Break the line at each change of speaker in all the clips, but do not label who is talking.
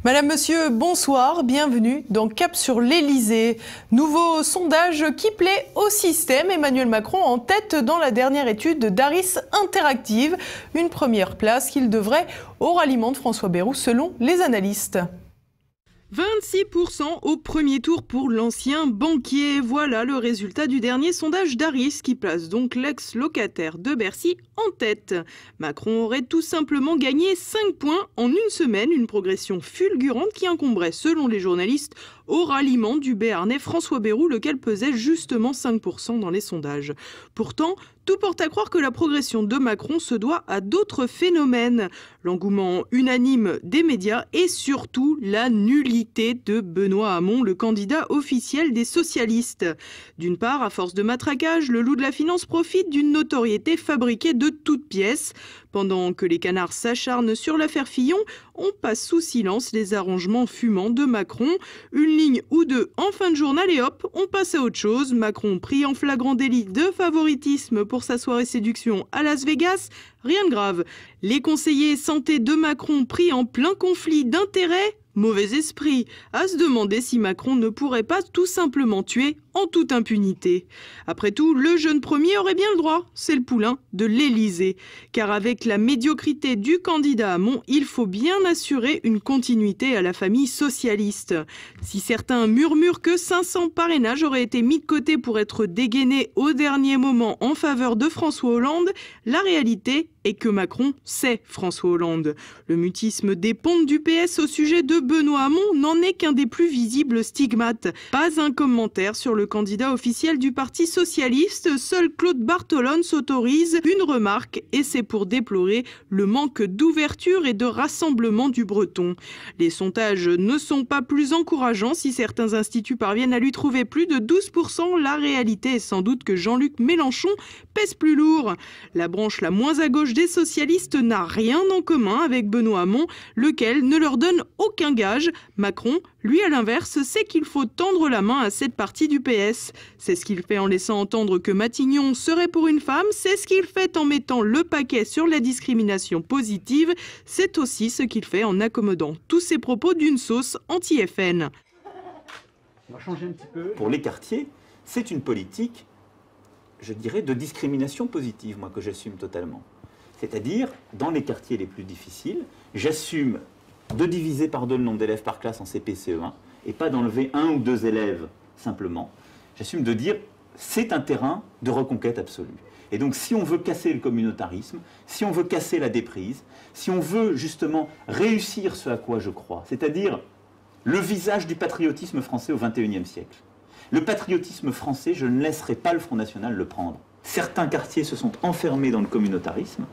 Madame, Monsieur, bonsoir, bienvenue dans Cap sur l'Elysée. Nouveau sondage qui plaît au système. Emmanuel Macron en tête dans la dernière étude d'Harris Interactive. Une première place qu'il devrait au ralliement de François Bayrou selon les analystes.
26% au premier tour pour l'ancien banquier. Voilà le résultat du dernier sondage d'Harris qui place donc l'ex-locataire de Bercy en tête. Macron aurait tout simplement gagné 5 points en une semaine, une progression fulgurante qui incomberait, selon les journalistes, au ralliement du Béarnais François Bayrou, lequel pesait justement 5% dans les sondages. Pourtant, tout porte à croire que la progression de Macron se doit à d'autres phénomènes. L'engouement unanime des médias et surtout la nullité de Benoît Hamon, le candidat officiel des socialistes. D'une part, à force de matraquage, le loup de la finance profite d'une notoriété fabriquée de toutes pièces. Pendant que les canards s'acharnent sur l'affaire Fillon, on passe sous silence les arrangements fumants de Macron. Une ligne ou deux en fin de journal et hop, on passe à autre chose. Macron pris en flagrant délit de favoritisme pour sa soirée séduction à Las Vegas. Rien de grave. Les conseillers santé de Macron pris en plein conflit d'intérêts. Mauvais esprit, à se demander si Macron ne pourrait pas tout simplement tuer en toute impunité. Après tout, le jeune premier aurait bien le droit, c'est le poulain de l'Elysée. Car avec la médiocrité du candidat Hamon, il faut bien assurer une continuité à la famille socialiste. Si certains murmurent que 500 parrainages auraient été mis de côté pour être dégainés au dernier moment en faveur de François Hollande, la réalité est que Macron, c'est François Hollande. Le mutisme des pontes du PS au sujet de Benoît Hamon n'en est qu'un des plus visibles stigmates. Pas un commentaire sur le candidat officiel du Parti socialiste. Seul Claude Barthelone s'autorise une remarque et c'est pour déplorer le manque d'ouverture et de rassemblement du Breton. Les sondages ne sont pas plus encourageants. Si certains instituts parviennent à lui trouver plus de 12%, la réalité est sans doute que Jean-Luc Mélenchon pèse plus lourd. La branche la moins à gauche des socialistes n'a rien en commun avec Benoît Hamon, lequel ne leur donne aucun gage. Macron, lui à l'inverse, sait qu'il faut tendre la main à cette partie du PS. C'est ce qu'il fait en laissant entendre que Matignon serait pour une femme, c'est ce qu'il fait en mettant le paquet sur la discrimination positive, c'est aussi ce qu'il fait en accommodant tous ses propos d'une sauce anti-FN.
On va changer un petit peu. Pour les quartiers, c'est une politique, je dirais, de discrimination positive, moi, que j'assume totalement. C'est-à-dire, dans les quartiers les plus difficiles, j'assume de diviser par 2 le nombre d'élèves par classe en CP, CE1, et pas d'enlever 1 ou 2 élèves simplement. J'assume de dire, c'est un terrain de reconquête absolue. Et donc, si on veut casser le communautarisme, si on veut casser la déprise, si on veut justement réussir ce à quoi je crois, c'est-à-dire le visage du patriotisme français au XXIe siècle. Le patriotisme français, je ne laisserai pas le Front National le prendre. Certains quartiers se sont enfermés dans le communautarisme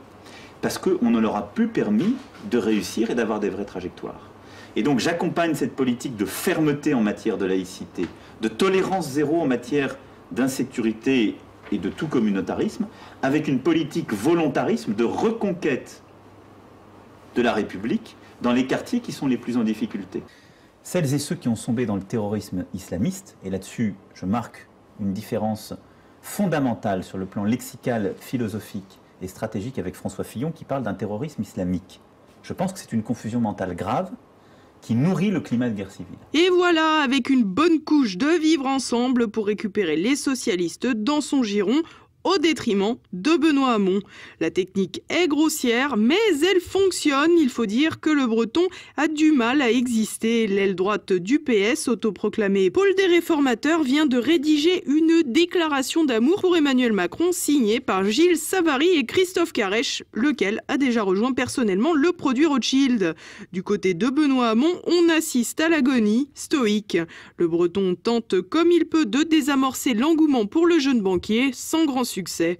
parce qu'on ne leur a plus permis de réussir et d'avoir des vraies trajectoires. Et donc j'accompagne cette politique de fermeté en matière de laïcité, de tolérance zéro en matière d'insécurité et de tout communautarisme, avec une politique volontarisme de reconquête de la République dans les quartiers qui sont les plus en difficulté. Celles et ceux qui ont sombé dans le terrorisme islamiste, et là-dessus je marque une différence fondamentale sur le plan lexical, philosophique et stratégique avec François Fillon qui parle d'un terrorisme islamique. Je pense que c'est une confusion mentale grave qui nourrit le climat de guerre civile.
Et voilà, avec une bonne couche de vivre ensemble pour récupérer les socialistes dans son giron, au détriment de Benoît Hamon. La technique est grossière, mais elle fonctionne. Il faut dire que le Breton a du mal à exister. L'aile droite du PS, autoproclamée Pôle des réformateurs, vient de rédiger une déclaration d'amour pour Emmanuel Macron, signée par Gilles Savary et Christophe Caresche, lequel a déjà rejoint personnellement le produit Rothschild. Du côté de Benoît Hamon, on assiste à l'agonie stoïque. Le Breton tente comme il peut de désamorcer l'engouement pour le jeune banquier, sans grand succès.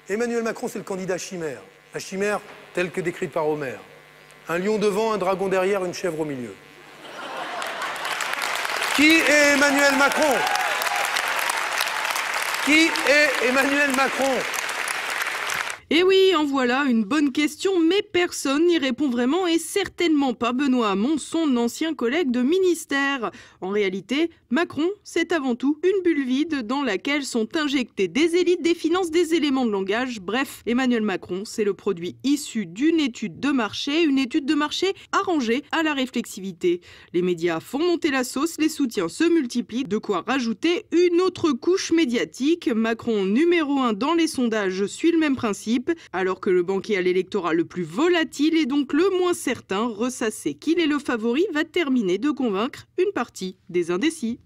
Emmanuel Macron, c'est le candidat chimère. La chimère telle que décrite par Homère. Un lion devant, un dragon derrière, une chèvre au milieu. Qui est Emmanuel Macron? Qui est Emmanuel Macron?
Et oui, en voilà une bonne question, mais personne n'y répond vraiment et certainement pas Benoît Hamon, son ancien collègue de ministère. En réalité, Macron, c'est avant tout une bulle vide dans laquelle sont injectés des élites, des finances, des éléments de langage. Bref, Emmanuel Macron, c'est le produit issu d'une étude de marché, une étude de marché arrangée à la réflexivité. Les médias font monter la sauce, les soutiens se multiplient, de quoi rajouter une autre couche médiatique. Macron numéro 1 dans les sondages suit le même principe. Alors que le banquier à l'électorat le plus volatile et donc le moins certain, ressasser qu'il est le favori, va terminer de convaincre une partie des indécis.